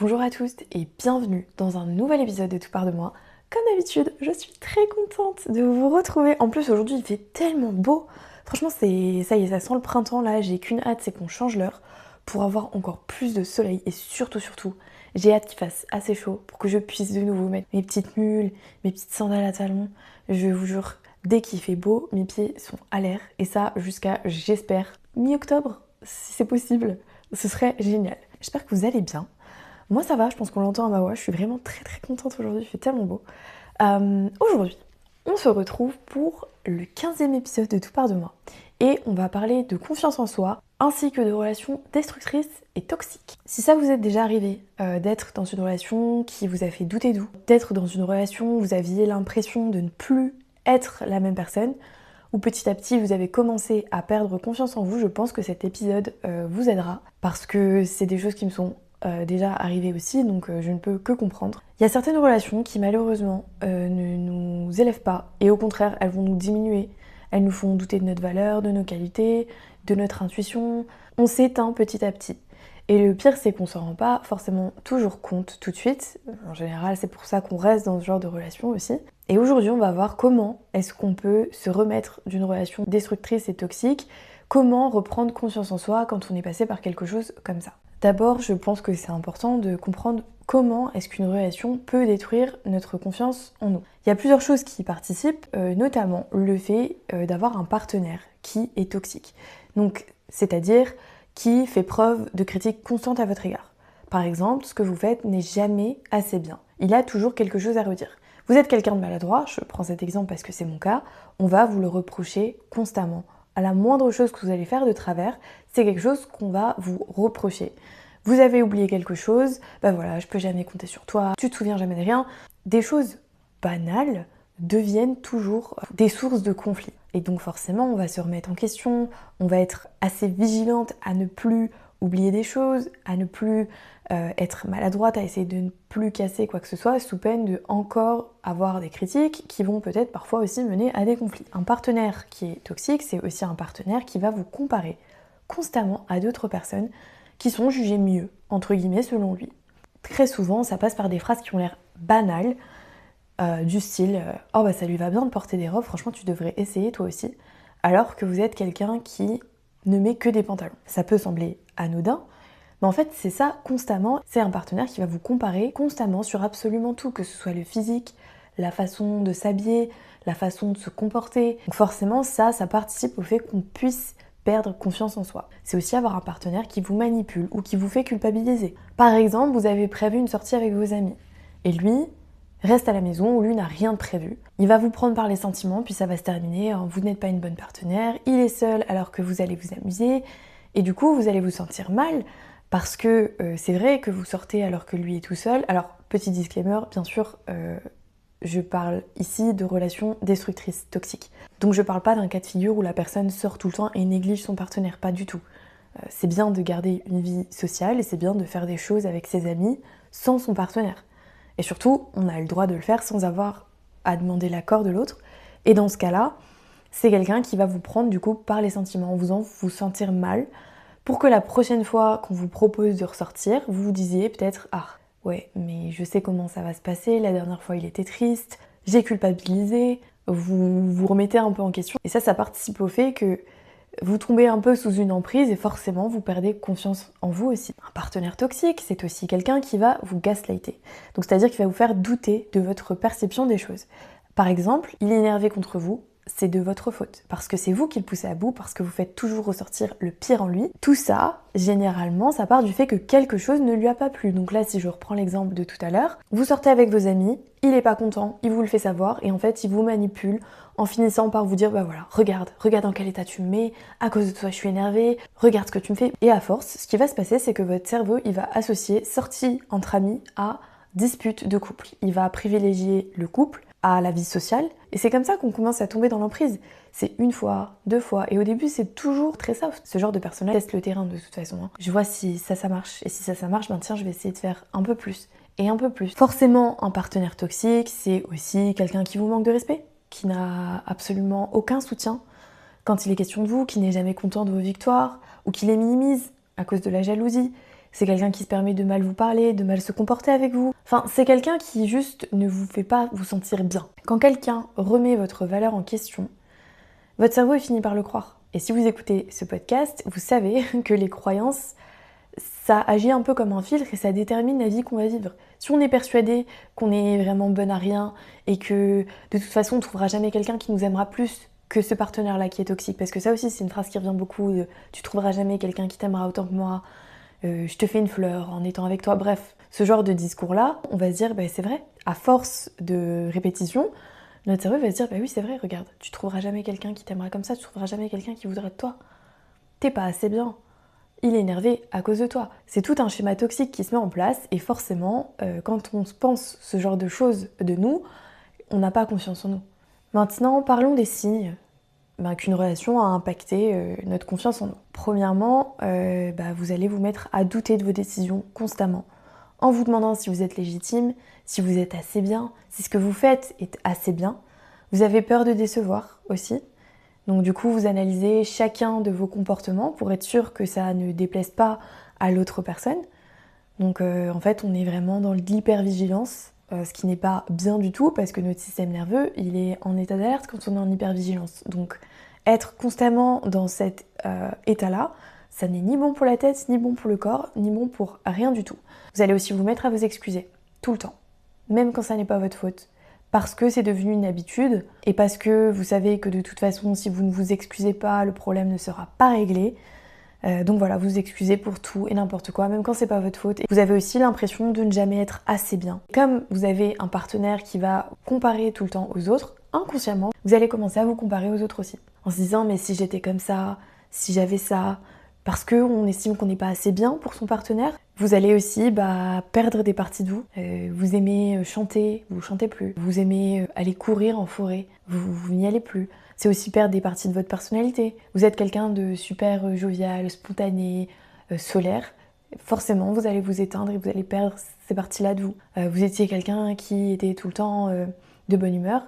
Bonjour à tous et bienvenue dans un nouvel épisode de Tout part de moi. Comme d'habitude, je suis très contente de vous retrouver. En plus aujourd'hui il fait tellement beau. Franchement ça y est, ça sent le printemps là. J'ai qu'une hâte, c'est qu'on change l'heure pour avoir encore plus de soleil. Et surtout, j'ai hâte qu'il fasse assez chaud pour que je puisse de nouveau mettre mes petites mules, mes petites sandales à talons. Je vous jure, dès qu'il fait beau, mes pieds sont à l'air. Et ça jusqu'à, j'espère, mi-octobre, si c'est possible. Ce serait génial. J'espère que vous allez bien. Moi ça va, je pense qu'on l'entend à ma voix, je suis vraiment très contente aujourd'hui, il fait tellement beau. Aujourd'hui, on se retrouve pour le 15e épisode de Tout part de moi. Et on va parler de confiance en soi, ainsi que de relations destructrices et toxiques. Si ça vous est déjà arrivé d'être dans une relation qui vous a fait douter de vous, d'être dans une relation où vous aviez l'impression de ne plus être la même personne, ou petit à petit vous avez commencé à perdre confiance en vous, je pense que cet épisode vous aidera, parce que c'est des choses qui me sont déjà arrivé aussi, donc je ne peux que comprendre. Il y a certaines relations qui malheureusement ne nous élèvent pas, et au contraire elles vont nous diminuer, elles nous font douter de notre valeur, de nos qualités, de notre intuition, on s'éteint petit à petit. Et le pire c'est qu'on s'en rend pas forcément toujours compte tout de suite, en général c'est pour ça qu'on reste dans ce genre de relation aussi. Et aujourd'hui on va voir comment est-ce qu'on peut se remettre d'une relation destructrice et toxique, comment reprendre confiance en soi quand on est passé par quelque chose comme ça. D'abord, je pense que c'est important de comprendre comment est-ce qu'une relation peut détruire notre confiance en nous. Il y a plusieurs choses qui y participent, notamment le fait d'avoir un partenaire qui est toxique. Donc, c'est-à-dire qui fait preuve de critique constante à votre égard. Par exemple, ce que vous faites n'est jamais assez bien. Il a toujours quelque chose à redire. Vous êtes quelqu'un de maladroit, je prends cet exemple parce que c'est mon cas, on va vous le reprocher constamment. À la moindre chose que vous allez faire de travers, c'est quelque chose qu'on va vous reprocher. Vous avez oublié quelque chose, voilà, je peux jamais compter sur toi, tu te souviens jamais de rien. Des choses banales deviennent toujours des sources de conflits. Et donc forcément, on va se remettre en question, on va être assez vigilante à ne plus oublier des choses, à ne plus être maladroite, à essayer de ne plus casser quoi que ce soit, sous peine de encore avoir des critiques qui vont peut-être parfois aussi mener à des conflits. Un partenaire qui est toxique, c'est aussi un partenaire qui va vous comparer constamment à d'autres personnes qui sont jugées mieux, entre guillemets, selon lui. Très souvent, ça passe par des phrases qui ont l'air banales, du style « Oh ça lui va bien de porter des robes, franchement tu devrais essayer toi aussi », alors que vous êtes quelqu'un qui ne met que des pantalons. Ça peut sembler anodin, mais en fait c'est ça constamment, c'est un partenaire qui va vous comparer constamment sur absolument tout, que ce soit le physique, la façon de s'habiller, la façon de se comporter. Donc forcément ça participe au fait qu'on puisse perdre confiance en soi. C'est aussi avoir un partenaire qui vous manipule ou qui vous fait culpabiliser. Par exemple, vous avez prévu une sortie avec vos amis et lui reste à la maison où lui n'a rien de prévu. Il va vous prendre par les sentiments, puis ça va se terminer, vous n'êtes pas une bonne partenaire, il est seul alors que vous allez vous amuser, et du coup vous allez vous sentir mal, parce que c'est vrai que vous sortez alors que lui est tout seul. Alors, petit disclaimer, bien sûr, je parle ici de relations destructrices, toxiques. Donc je parle pas d'un cas de figure où la personne sort tout le temps et néglige son partenaire, pas du tout. C'est bien de garder une vie sociale et c'est bien de faire des choses avec ses amis sans son partenaire. Et surtout, on a le droit de le faire sans avoir à demander l'accord de l'autre. Et dans ce cas-là, c'est quelqu'un qui va vous prendre du coup par les sentiments, en faisant vous sentir mal, pour que la prochaine fois qu'on vous propose de ressortir, vous vous disiez peut-être « Ah, ouais, mais je sais comment ça va se passer, la dernière fois il était triste, j'ai culpabilisé », vous vous remettez un peu en question. Et ça participe au fait que vous tombez un peu sous une emprise et forcément vous perdez confiance en vous aussi. Un partenaire toxique, c'est aussi quelqu'un qui va vous gaslighter. Donc c'est-à-dire qu'il va vous faire douter de votre perception des choses. Par exemple, il est énervé contre vous, c'est de votre faute. Parce que c'est vous qui le poussez à bout, parce que vous faites toujours ressortir le pire en lui. Tout ça, généralement, ça part du fait que quelque chose ne lui a pas plu. Donc là, si je reprends l'exemple de tout à l'heure, vous sortez avec vos amis, il est pas content, il vous le fait savoir, et en fait, il vous manipule en finissant par vous dire, voilà, regarde dans quel état tu me mets, à cause de toi je suis énervée, regarde ce que tu me fais. Et à force, ce qui va se passer, c'est que votre cerveau, il va associer sortie entre amis à dispute de couple. Il va privilégier le couple à la vie sociale, et c'est comme ça qu'on commence à tomber dans l'emprise. C'est une fois, deux fois, et au début c'est toujours très soft. Ce genre de personne teste le terrain de toute façon. Je vois si ça marche, et si ça marche, tiens, je vais essayer de faire un peu plus, et un peu plus. Forcément, un partenaire toxique, c'est aussi quelqu'un qui vous manque de respect, qui n'a absolument aucun soutien quand il est question de vous, qui n'est jamais content de vos victoires, ou qui les minimise à cause de la jalousie. C'est quelqu'un qui se permet de mal vous parler, de mal se comporter avec vous. Enfin, c'est quelqu'un qui juste ne vous fait pas vous sentir bien. Quand quelqu'un remet votre valeur en question, votre cerveau finit par le croire. Et si vous écoutez ce podcast, vous savez que les croyances, ça agit un peu comme un filtre et ça détermine la vie qu'on va vivre. Si on est persuadé qu'on est vraiment bonne à rien et que de toute façon on ne trouvera jamais quelqu'un qui nous aimera plus que ce partenaire-là qui est toxique, parce que ça aussi c'est une phrase qui revient beaucoup, tu trouveras jamais quelqu'un qui t'aimera autant que moi, je te fais une fleur en étant avec toi, bref. Ce genre de discours-là, on va se dire, c'est vrai, à force de répétition, notre cerveau va se dire, oui c'est vrai, regarde, tu trouveras jamais quelqu'un qui t'aimera comme ça, tu trouveras jamais quelqu'un qui voudra de toi. T'es pas assez bien. Il est énervé à cause de toi. C'est tout un schéma toxique qui se met en place et forcément, quand on pense ce genre de choses de nous, on n'a pas confiance en nous. Maintenant, parlons des signes qu'une relation a impacté notre confiance en nous. Premièrement, vous allez vous mettre à douter de vos décisions constamment, en vous demandant si vous êtes légitime, si vous êtes assez bien, si ce que vous faites est assez bien. Vous avez peur de décevoir aussi. Donc du coup, vous analysez chacun de vos comportements pour être sûr que ça ne déplaise pas à l'autre personne. Donc en fait, on est vraiment dans l'hypervigilance, ce qui n'est pas bien du tout parce que notre système nerveux, il est en état d'alerte quand on est en hypervigilance. Donc être constamment dans cet état-là, ça n'est ni bon pour la tête, ni bon pour le corps, ni bon pour rien du tout. Vous allez aussi vous mettre à vous excuser, tout le temps, même quand ça n'est pas votre faute. Parce que c'est devenu une habitude et parce que vous savez que de toute façon, si vous ne vous excusez pas, le problème ne sera pas réglé. Donc voilà, vous vous excusez pour tout et n'importe quoi, même quand c'est pas votre faute. Et vous avez aussi l'impression de ne jamais être assez bien. Comme vous avez un partenaire qui va comparer tout le temps aux autres, inconsciemment, vous allez commencer à vous comparer aux autres aussi. En se disant, mais si j'étais comme ça, si j'avais ça, parce qu'on estime qu'on n'est pas assez bien pour son partenaire. Vous allez aussi perdre des parties de vous. Vous aimez chanter, vous chantez plus. Vous aimez aller courir en forêt, vous n'y allez plus. C'est aussi perdre des parties de votre personnalité. Vous êtes quelqu'un de super jovial, spontané, solaire. Forcément, vous allez vous éteindre et vous allez perdre ces parties-là de vous. Vous étiez quelqu'un qui était tout le temps de bonne humeur.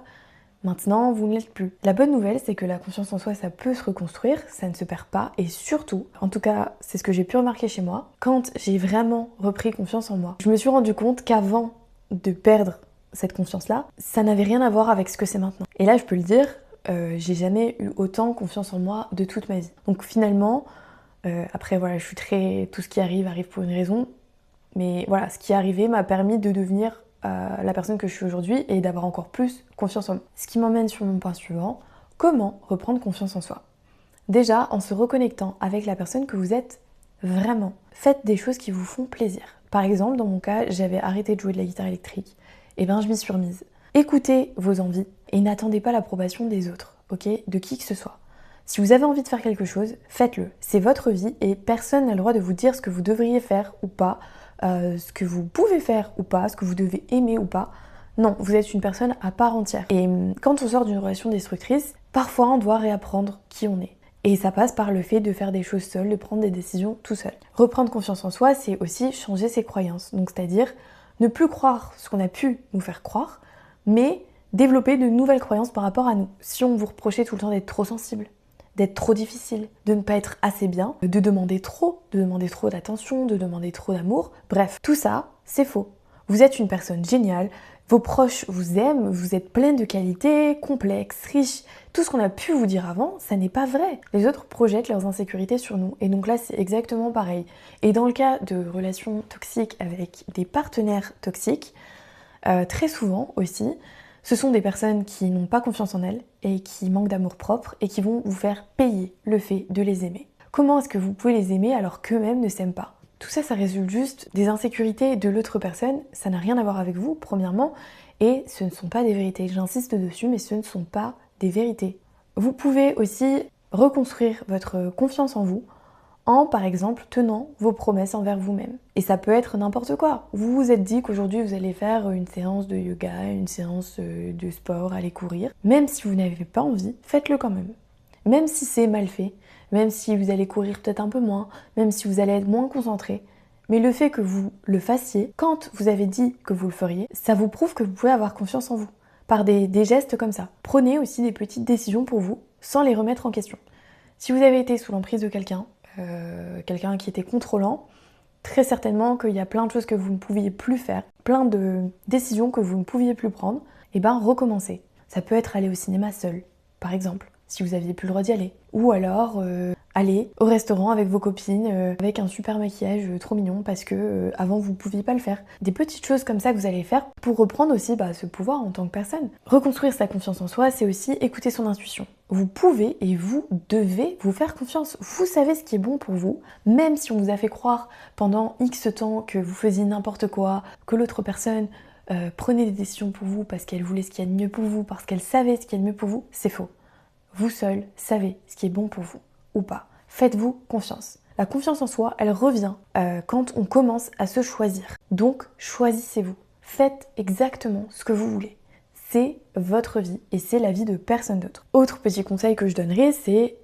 Maintenant, vous ne l'êtes plus. La bonne nouvelle, c'est que la confiance en soi, ça peut se reconstruire, ça ne se perd pas. Et surtout, en tout cas, c'est ce que j'ai pu remarquer chez moi, quand j'ai vraiment repris confiance en moi, je me suis rendu compte qu'avant de perdre cette confiance-là, ça n'avait rien à voir avec ce que c'est maintenant. Et là, je peux le dire, j'ai jamais eu autant confiance en moi de toute ma vie. Donc finalement, après voilà, je suis très... Tout ce qui arrive pour une raison. Mais voilà, ce qui est arrivé m'a permis de devenir la personne que je suis aujourd'hui et d'avoir encore plus confiance en moi. Ce qui m'emmène sur mon point suivant, comment reprendre confiance en soi? Déjà, en se reconnectant avec la personne que vous êtes vraiment. Faites des choses qui vous font plaisir. Par exemple, dans mon cas, j'avais arrêté de jouer de la guitare électrique. Et je m'y suis remise. Écoutez vos envies et n'attendez pas l'approbation des autres, ok? De qui que ce soit. Si vous avez envie de faire quelque chose, faites-le. C'est votre vie et personne n'a le droit de vous dire ce que vous devriez faire ou pas, ce que vous pouvez faire ou pas, ce que vous devez aimer ou pas. Non, vous êtes une personne à part entière. Et quand on sort d'une relation destructrice, parfois on doit réapprendre qui on est. Et ça passe par le fait de faire des choses seul, de prendre des décisions tout seul. Reprendre confiance en soi, c'est aussi changer ses croyances. Donc c'est-à-dire ne plus croire ce qu'on a pu nous faire croire, mais développer de nouvelles croyances par rapport à nous. Si on vous reprochait tout le temps d'être trop sensible, d'être trop difficile, de ne pas être assez bien, de demander trop d'attention, de demander trop d'amour. Bref, tout ça, c'est faux. Vous êtes une personne géniale, vos proches vous aiment, vous êtes pleine de qualités, complexe, riche. Tout ce qu'on a pu vous dire avant, ça n'est pas vrai. Les autres projettent leurs insécurités sur nous. Et donc là, c'est exactement pareil. Et dans le cas de relations toxiques avec des partenaires toxiques, très souvent aussi, ce sont des personnes qui n'ont pas confiance en elles et qui manquent d'amour propre et qui vont vous faire payer le fait de les aimer. Comment est-ce que vous pouvez les aimer alors qu'eux-mêmes ne s'aiment pas? Tout ça, ça résulte juste des insécurités de l'autre personne. Ça n'a rien à voir avec vous, premièrement, et ce ne sont pas des vérités. J'insiste dessus, mais ce ne sont pas des vérités. Vous pouvez aussi reconstruire votre confiance en vous en, par exemple, tenant vos promesses envers vous-même. Et ça peut être n'importe quoi. Vous vous êtes dit qu'aujourd'hui vous allez faire une séance de yoga, une séance de sport, aller courir. Même si vous n'avez pas envie, faites-le quand même. Même si c'est mal fait, même si vous allez courir peut-être un peu moins, même si vous allez être moins concentré. Mais le fait que vous le fassiez, quand vous avez dit que vous le feriez, ça vous prouve que vous pouvez avoir confiance en vous. Par des gestes comme ça. Prenez aussi des petites décisions pour vous, sans les remettre en question. Si vous avez été sous l'emprise de quelqu'un qui était contrôlant, très certainement qu'il y a plein de choses que vous ne pouviez plus faire, plein de décisions que vous ne pouviez plus prendre, et ben recommencez. Ça peut être aller au cinéma seul, par exemple, si vous aviez plus le droit d'y aller. Ou alors aller au restaurant avec vos copines, avec un super maquillage trop mignon parce que avant vous ne pouviez pas le faire. Des petites choses comme ça que vous allez faire pour reprendre aussi ce pouvoir en tant que personne. Reconstruire sa confiance en soi, c'est aussi écouter son intuition. Vous pouvez et vous devez vous faire confiance. Vous savez ce qui est bon pour vous, même si on vous a fait croire pendant X temps que vous faisiez n'importe quoi, que l'autre personne prenait des décisions pour vous parce qu'elle voulait ce qu'il y a de mieux pour vous, parce qu'elle savait ce qu'il y a de mieux pour vous, c'est faux. Vous seul savez ce qui est bon pour vous ou pas. Faites-vous confiance. La confiance en soi, elle revient quand on commence à se choisir. Donc, choisissez-vous. Faites exactement ce que vous voulez. C'est votre vie et c'est la vie de personne d'autre. Autre petit conseil que je donnerais, c'est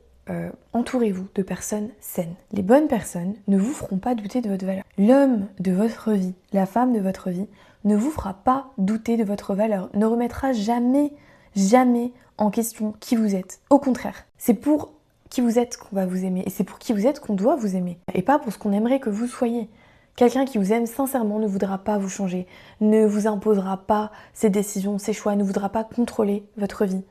entourez-vous de personnes saines. Les bonnes personnes ne vous feront pas douter de votre valeur. L'homme de votre vie, la femme de votre vie, ne vous fera pas douter de votre valeur, ne remettra jamais en question qui vous êtes. Au contraire, c'est pour qui vous êtes qu'on va vous aimer et c'est pour qui vous êtes qu'on doit vous aimer et pas pour ce qu'on aimerait que vous soyez. Quelqu'un qui vous aime sincèrement ne voudra pas vous changer, ne vous imposera pas ses décisions, ses choix, ne voudra pas contrôler votre vie.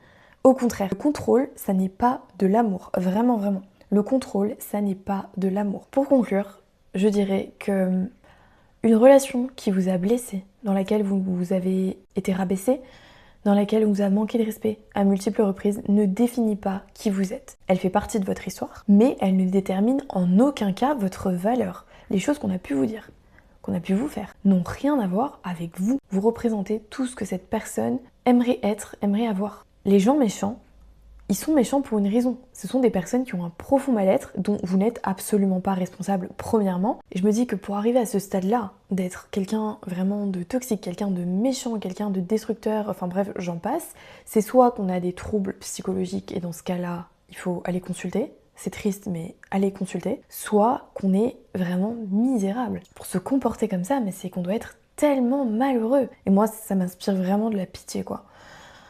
Au contraire, le contrôle, ça n'est pas de l'amour, vraiment, vraiment. Le contrôle, ça n'est pas de l'amour. Pour conclure, je dirais que une relation qui vous a blessé, dans laquelle vous avez été rabaissé, dans laquelle on vous a manqué de respect à multiples reprises, ne définit pas qui vous êtes. Elle fait partie de votre histoire, mais elle ne détermine en aucun cas votre valeur. Les choses qu'on a pu vous dire, qu'on a pu vous faire, n'ont rien à voir avec vous. Vous représentez tout ce que cette personne aimerait être, aimerait avoir. Les gens méchants, ils sont méchants pour une raison. Ce sont des personnes qui ont un profond mal-être dont vous n'êtes absolument pas responsable, premièrement. Et je me dis que pour arriver à ce stade-là, d'être quelqu'un vraiment de toxique, quelqu'un de méchant, quelqu'un de destructeur, enfin bref, j'en passe, c'est soit qu'on a des troubles psychologiques et dans ce cas-là, il faut aller consulter. C'est triste, mais allez consulter. Soit qu'on est vraiment misérable. Pour se comporter comme ça, mais c'est qu'on doit être tellement malheureux. Et moi, ça m'inspire vraiment de la pitié, quoi.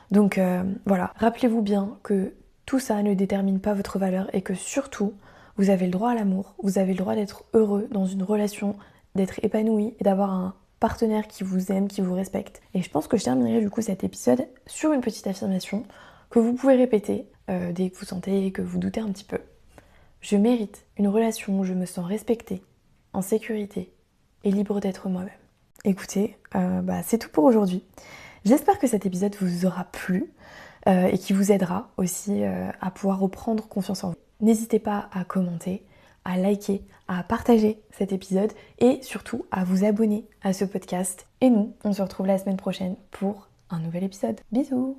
Donc voilà, rappelez-vous bien que tout ça ne détermine pas votre valeur et que surtout, vous avez le droit à l'amour, vous avez le droit d'être heureux dans une relation, d'être épanoui et d'avoir un partenaire qui vous aime, qui vous respecte. Et je pense que je terminerai du coup cet épisode sur une petite affirmation que vous pouvez répéter dès que vous sentez que vous doutez un petit peu. Je mérite une relation où je me sens respectée, en sécurité et libre d'être moi-même. Écoutez, c'est tout pour aujourd'hui. J'espère que cet épisode vous aura plu et qui vous aidera aussi à pouvoir reprendre confiance en vous. N'hésitez pas à commenter, à liker, à partager cet épisode et surtout à vous abonner à ce podcast. Et nous, on se retrouve la semaine prochaine pour un nouvel épisode. Bisous!